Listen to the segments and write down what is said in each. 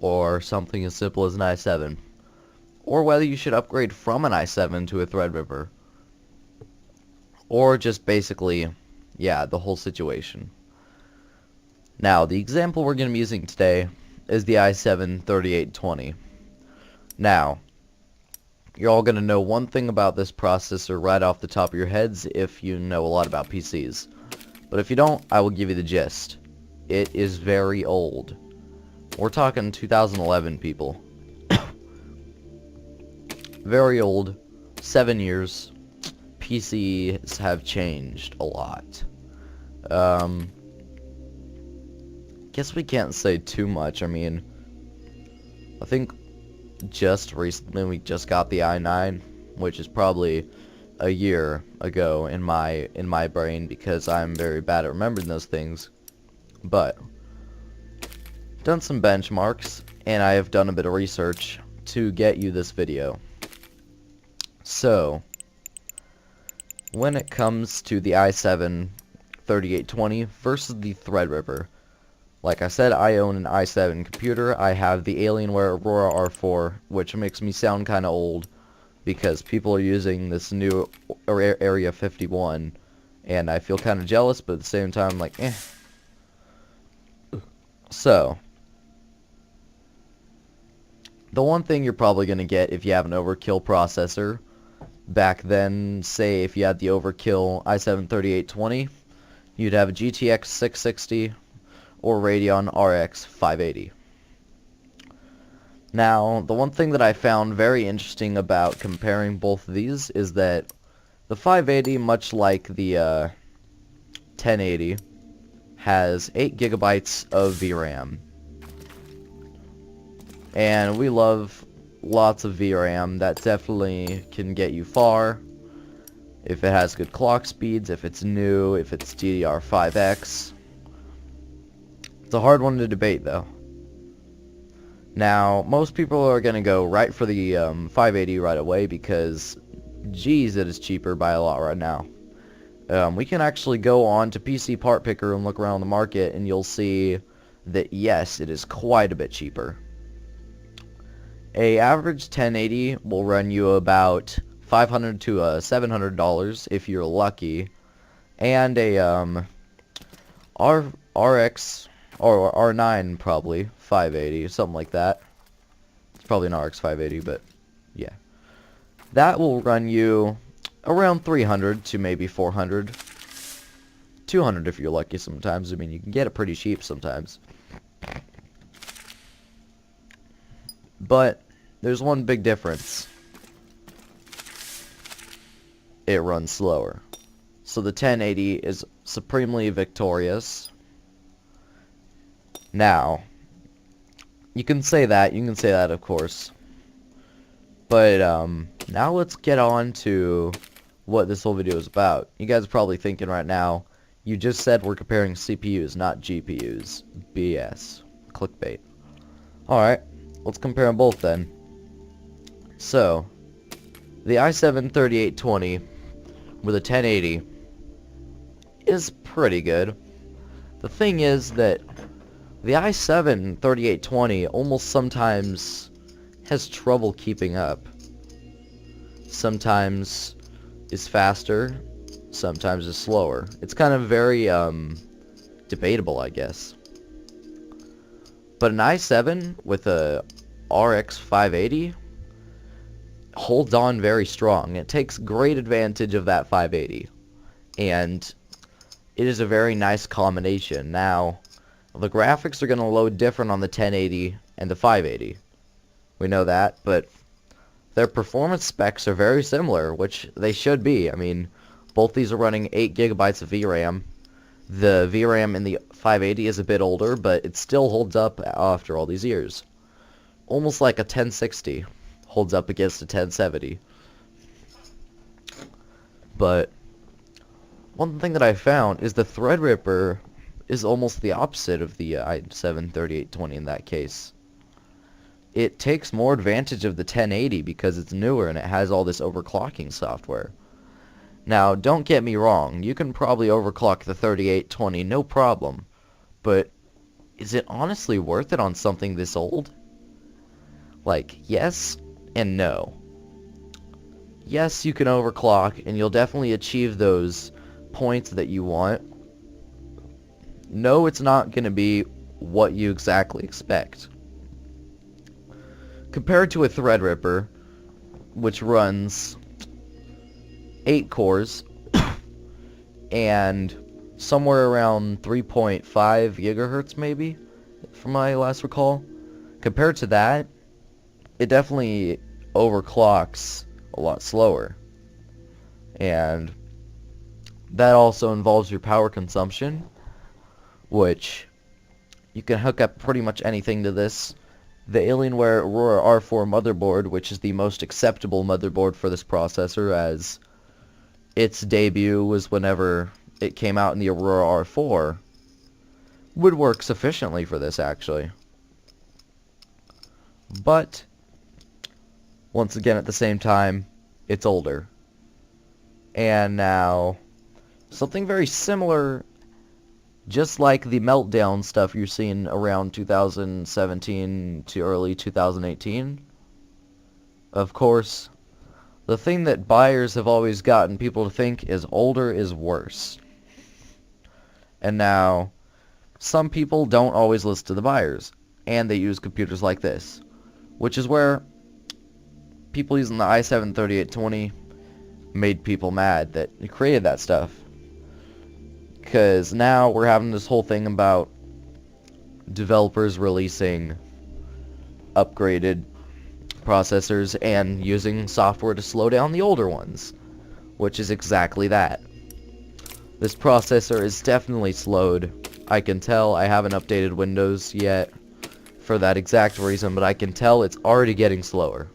or something as simple as an i7, or whether you should upgrade from an i7 to a Threadripper, or just basically, yeah, the whole situation. Now, the example we're going to be using today is the i7-3820. Now, you're all going to know one thing about this processor right off the top of your heads if you know a lot about PCs. But if you don't, I will give you the gist. It is very old. We're talking 2011, people. Very old. 7 years. PCs have changed a lot. Guess we can't say too much. I mean, I think just recently we just got the i9, which is probably a year ago in my brain because I'm very bad at remembering those things. But done some benchmarks and I have done a bit of research to get you this video. So when it comes to the i7-3820 versus the Threadripper, like I said, I own an i7 computer. I have the Alienware Aurora R4, which makes me sound kind of old because people are using this new Area 51, and I feel kind of jealous, but at the same time, like, eh. So, the one thing you're probably going to get if you have an overkill processor, back then, say if you had the overkill i7-3820, you'd have a GTX 660, or Radeon RX 580. Now, the one thing that I found very interesting about comparing both of these is that the 580, much like the 1080, has 8 gigabytes of VRAM. And we love lots of VRAM. That definitely can get you far. If it has good clock speeds, if it's new, if it's DDR5X. It's a hard one to debate, though. Now, most people are going to go right for the 580 right away because, geez, it is cheaper by a lot right now. We can actually go on to PC Part Picker and look around the market, and you'll see that, yes, it is quite a bit cheaper. A average 1080 will run you about $500 to $700 if you're lucky, and a RX or R9 probably 580, something like that. It's probably an RX 580, but yeah, that will run you around 300 to maybe 400, 200 if you're lucky. Sometimes, I mean, you can get it pretty cheap sometimes. But there's one big difference. It runs slower. So the 1080 is supremely victorious. Now, you can say that, of course. But now let's get on to what this whole video is about. You guys are probably thinking right now, you just said we're comparing CPUs, not GPUs. BS. Clickbait. Alright, let's compare them both then. So, the i7-3820 with a 1080 is pretty good. The thing is that the i7-3820 almost sometimes has trouble keeping up. Sometimes is faster, sometimes is slower. It's kind of very debatable, I guess. But an i7 with a RX 580 holds on very strong. It takes great advantage of that 580. And it is a very nice combination. Now, the graphics are going to load different on the 1080 and the 580. We know that, but their performance specs are very similar, which they should be. I mean, both these are running 8 gigabytes of VRAM. The VRAM in the 580 is a bit older, but it still holds up after all these years. Almost like a 1060 holds up against a 1070. But one thing that I found is the Threadripper is almost the opposite of the i7-3820 in that case. It takes more advantage of the 1080 because it's newer and it has all this overclocking software. Now, don't get me wrong, you can probably overclock the 3820 no problem, but is it honestly worth it on something this old? Like, yes and no. Yes, you can overclock, and you'll definitely achieve those points that you want. No, it's not going to be what you exactly expect. Compared to a Threadripper, which runs 8 cores, and somewhere around 3.5 gigahertz maybe, from my last recall. Compared to that, it definitely overclocks a lot slower. And that also involves your power consumption, which you can hook up pretty much anything to this. The Alienware Aurora R4 motherboard, which is the most acceptable motherboard for this processor, as its debut was whenever it came out in the Aurora R4, would work sufficiently for this, actually. But, once again, at the same time, it's older. And now, something very similar, just like the meltdown stuff you're seeing around 2017 to early 2018. Of course, the thing that buyers have always gotten people to think is older is worse. And now, some people don't always listen to the buyers, and they use computers like this, which is where people using the i7-3820 made people mad that it created that stuff. Because now we're having this whole thing about developers releasing upgraded processors and using software to slow down the older ones, which is exactly that. This processor is definitely slowed. I can tell. I haven't updated Windows yet for that exact reason, but I can tell it's already getting slower.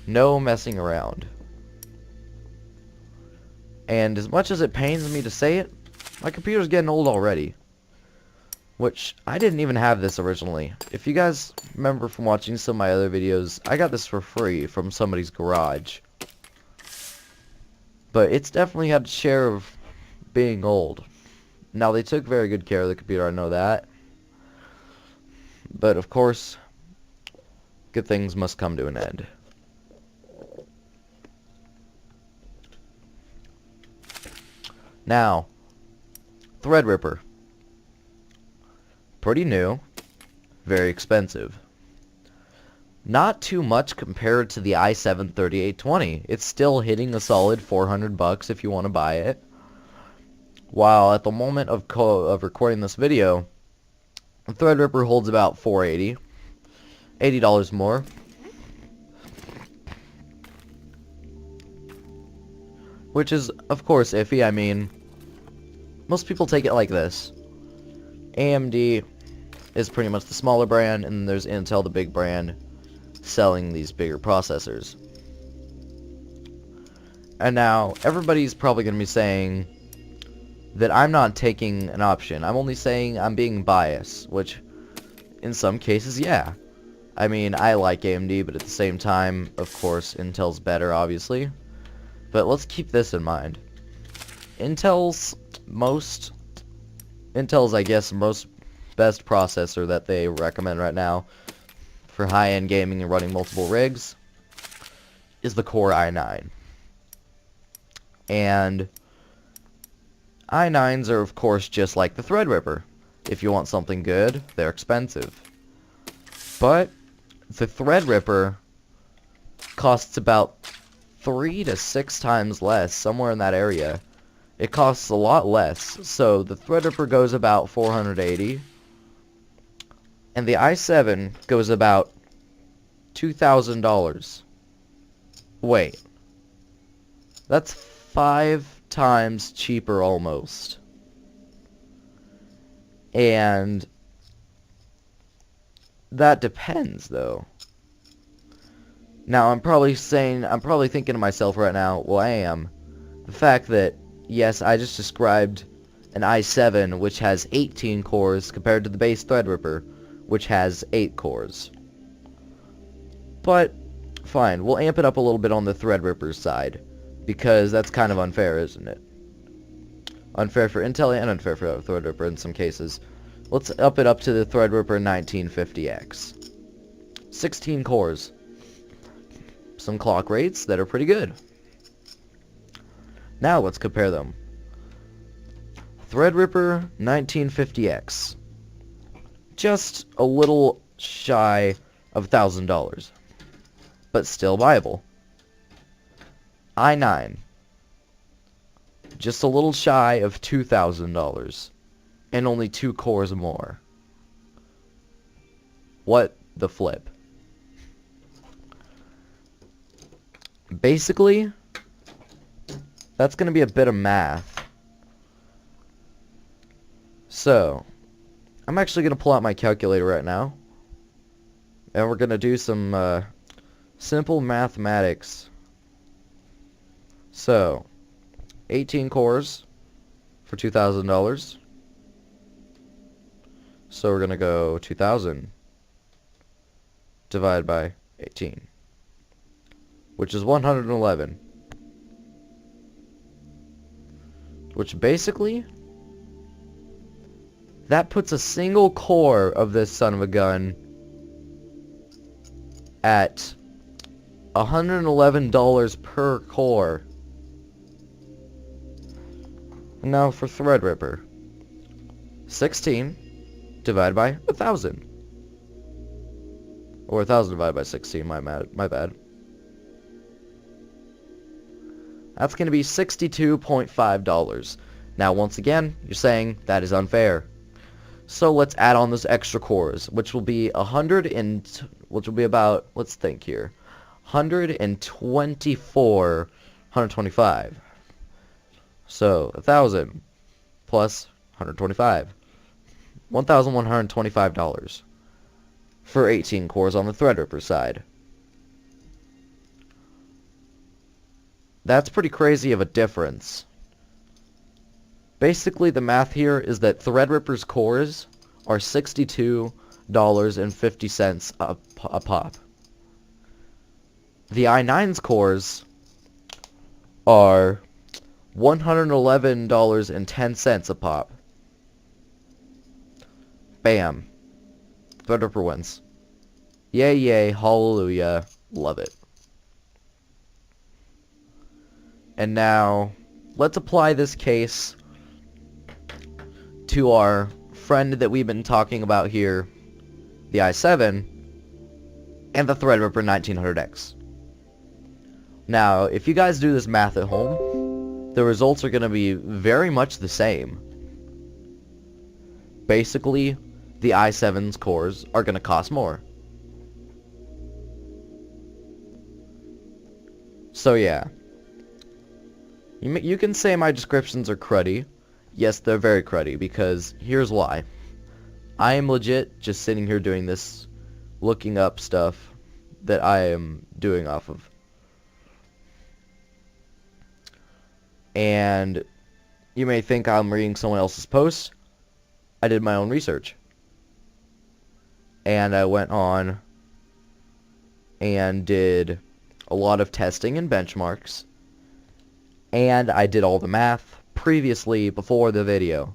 No messing around. And as much as it pains me to say it, my computer's getting old already. Which, I didn't even have this originally. If you guys remember from watching some of my other videos, I got this for free from somebody's garage. But it's definitely had a share of being old. Now, they took very good care of the computer, I know that. But, of course, good things must come to an end. Now, Threadripper. Pretty new, very expensive. Not too much compared to the i7-3820. It's still hitting a solid $400 if you want to buy it. While at the moment of recording this video, Threadripper holds about $480, $80 more. Which is, of course, iffy. I mean, most people take it like this. AMD is pretty much the smaller brand, and there's Intel, the big brand, selling these bigger processors. And now, everybody's probably going to be saying that I'm not taking an option. I'm only saying I'm being biased, which, in some cases, yeah. I mean, I like AMD, but at the same time, of course, Intel's better, obviously. But let's keep this in mind. Intel's, I guess, most best processor that they recommend right now for high-end gaming and running multiple rigs is the Core i9. And i9s are, of course, just like the Threadripper. If you want something good, they're expensive. But the Threadripper costs about 3 to 6 times less, somewhere in that area. It costs a lot less, so the Threadripper goes about $480, and the i7 goes about $2,000. Wait, that's 5 times cheaper almost. And that depends, though. Now, I'm probably thinking to myself right now, well, I am. The fact that, yes, I just described an i7, which has 18 cores, compared to the base Threadripper, which has 8 cores. But, fine, we'll amp it up a little bit on the Threadripper's side, because that's kind of unfair, isn't it? Unfair for Intel and unfair for Threadripper in some cases. Let's up it up to the Threadripper 1950X. 16 cores. Some clock rates that are pretty good. Now let's compare them. Threadripper 1950X. Just a little shy of $1,000. But still viable. i9. Just a little shy of $2,000. And only 2 cores more. What the flip? Basically, that's going to be a bit of math. So, I'm actually going to pull out my calculator right now. And we're going to do some simple mathematics. So, 18 cores for $2,000. So we're going to go 2,000 divided by 18, which is 111. Which basically, that puts a single core of this son of a gun at $111 per core. And now for Threadripper. 16 divided by 1,000. Or 1,000 divided by 16, my bad. That's going to be $62.5. Now, once again, you're saying that is unfair. So let's add on those extra cores, which will be which will be about, let's think here, 125. So 1,000 plus 125, $1,125 for 18 cores on the Threadripper side. That's pretty crazy of a difference. Basically, the math here is that Threadripper's cores are $62.50 a pop. The i9's cores are $111.10 a pop. Bam. Threadripper wins. Yay, yay, hallelujah, love it. And now, let's apply this case to our friend that we've been talking about here, the i7, and the Threadripper 1900X. Now, if you guys do this math at home, the results are going to be very much the same. Basically, the i7's cores are going to cost more. So yeah. You can say my descriptions are cruddy. Yes, they're very cruddy, because here's why. I am legit just sitting here doing this, looking up stuff that I am doing off of. And you may think I'm reading someone else's post. I did my own research. And I went on and did a lot of testing and benchmarks. And I did all the math previously before the video.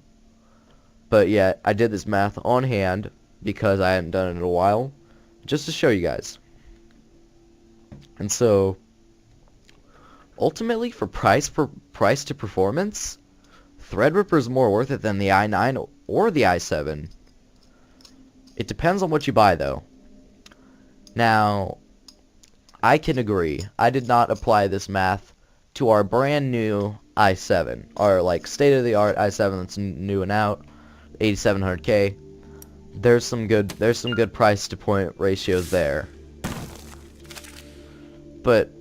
But yet, I did this math on hand because I hadn't done it in a while, just to show you guys. And so, ultimately, for price to performance, Threadripper is more worth it than the i9 or the i7. It depends on what you buy, though. Now, I can agree. I did not apply this math to our brand new i7, our like state-of-the-art i7 that's new and out, 8700K. There's some good price to point ratios there. But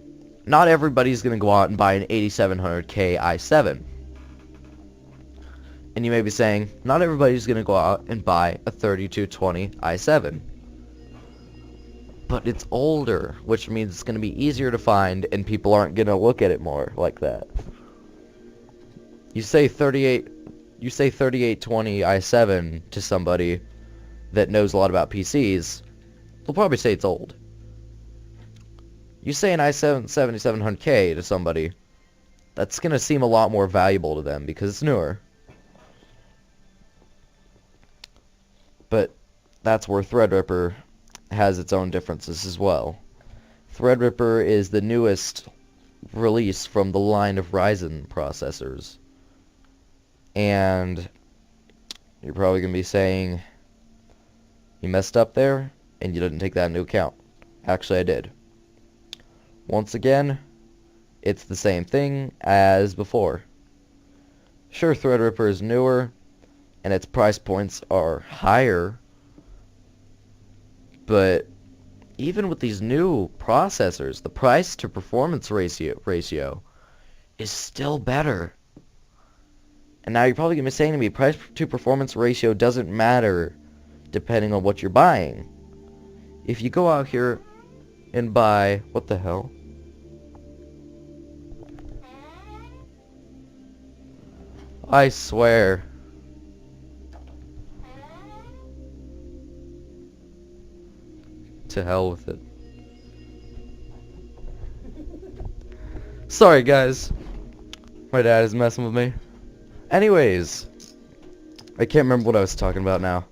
not everybody's gonna go out and buy an 8700K i7. And you may be saying, not everybody's gonna go out and buy a 3220 i7. But it's older, which means it's going to be easier to find, and people aren't going to look at it more like that. You say 3820 i7 to somebody that knows a lot about PCs, they'll probably say it's old. You say an i7 7700K to somebody, that's going to seem a lot more valuable to them because it's newer. But that's where Threadripper has its own differences as well. Threadripper is the newest release from the line of Ryzen processors. And you're probably going to be saying, you messed up there, and you didn't take that into account. Actually, I did. Once again, it's the same thing as before. Sure, Threadripper is newer, and its price points are higher, but even with these new processors, the price to performance ratio is still better. And now you're probably going to be saying to me, price to performance ratio doesn't matter depending on what you're buying. If you go out here and buy, what the hell? I swear. To hell with it. Sorry guys. My dad is messing with me. Anyways. I can't remember what I was talking about now.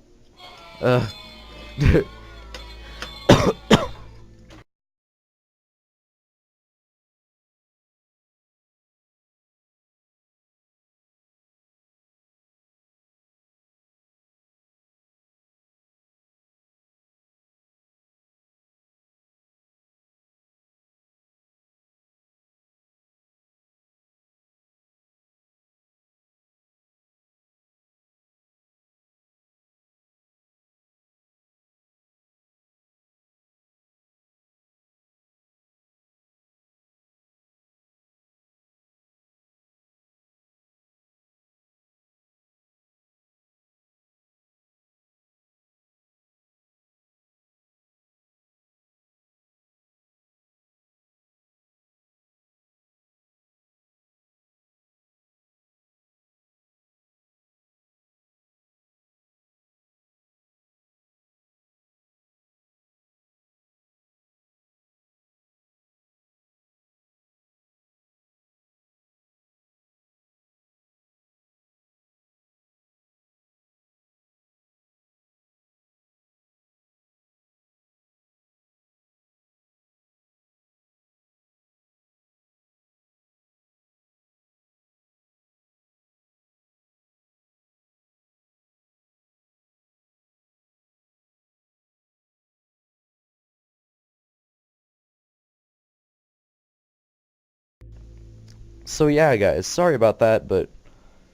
So yeah guys, sorry about that, but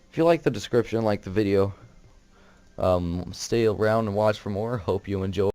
if you like the description, like the video, stay around and watch for more. Hope you enjoy.